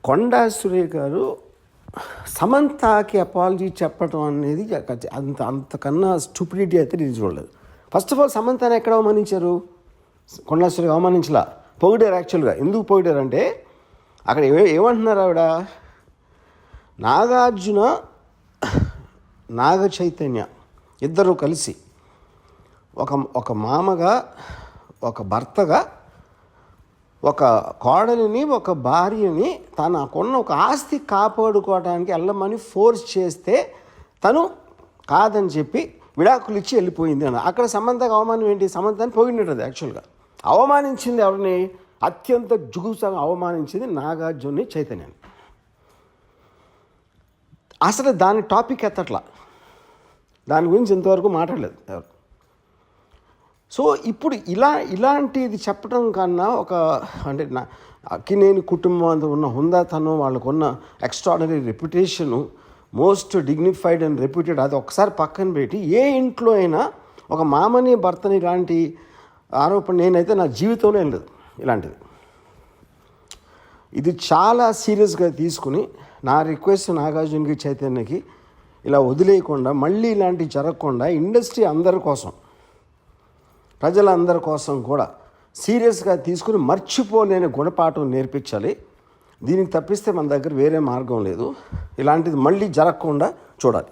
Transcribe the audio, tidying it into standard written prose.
కొండా సురేఖ గారు సమంతకి అపాలజీ చెప్పడం అనేది అంతకన్నా స్టూపిడిటీ అయితే నేను చూడలేదు. ఫస్ట్ ఆఫ్ ఆల్ సమంతని ఎక్కడ అవమానించారు? కొండా సురేఖ అవమానించలా, పొగిడారు. యాక్చువల్గా ఎందుకు పొగిడారంటే అక్కడ ఏమంటున్నారు ఆవిడ, నాగార్జున నాగ చైతన్య ఇద్దరు కలిసి ఒక మామగా, ఒక భర్తగా, ఒక కోడలిని, ఒక భార్యని తనకున్న ఒక ఆస్తి కాపాడుకోవడానికి వెళ్ళమని ఫోర్స్ చేస్తే తను కాదని చెప్పి విడాకులు ఇచ్చి వెళ్ళిపోయింది అని. అక్కడ సమంతకు అవమానం ఏంటి? సమంతని పొగిడినది. యాక్చువల్గా అవమానించింది ఎవరిని? అత్యంత జుగుసాగా అవమానించింది నాగార్జున చైతన్యాన్ని. అసలు దాని టాపిక్ ఎత్తట్లా, దాని గురించి ఇంతవరకు మాట్లాడలేదు ఎవరు. సో ఇప్పుడు ఇలాంటిది చెప్పడం కన్నా అంటే అక్కినేని కుటుంబం అంతా ఉన్న హుందాతనం, వాళ్ళకున్న extraordinary reputation, most dignified and reputed, అది ఒకసారి పక్కన పెట్టి ఏ ఇంట్లో అయినా ఒక మామని భర్తని ఇలాంటి ఆరోపణ నేనైతే నా జీవితంలో ఏం లేదు ఇలాంటిది. ఇది చాలా సీరియస్గా తీసుకుని నా రిక్వెస్ట్ నాగార్జునకి చైతన్యకి ఇలా వదిలేయకుండా, మళ్ళీ ఇలాంటివి జరగకుండా ఇండస్ట్రీ అందరి కోసం, ప్రజలందరి కోసం కూడా సీరియస్గా తీసుకుని మర్చిపోలేని గుణపాఠం నేర్పించాలి. దీనికి తప్పిస్తే మన దగ్గర వేరే మార్గం లేదు. ఇలాంటిది మళ్ళీ జరగకుండా చూడాలి.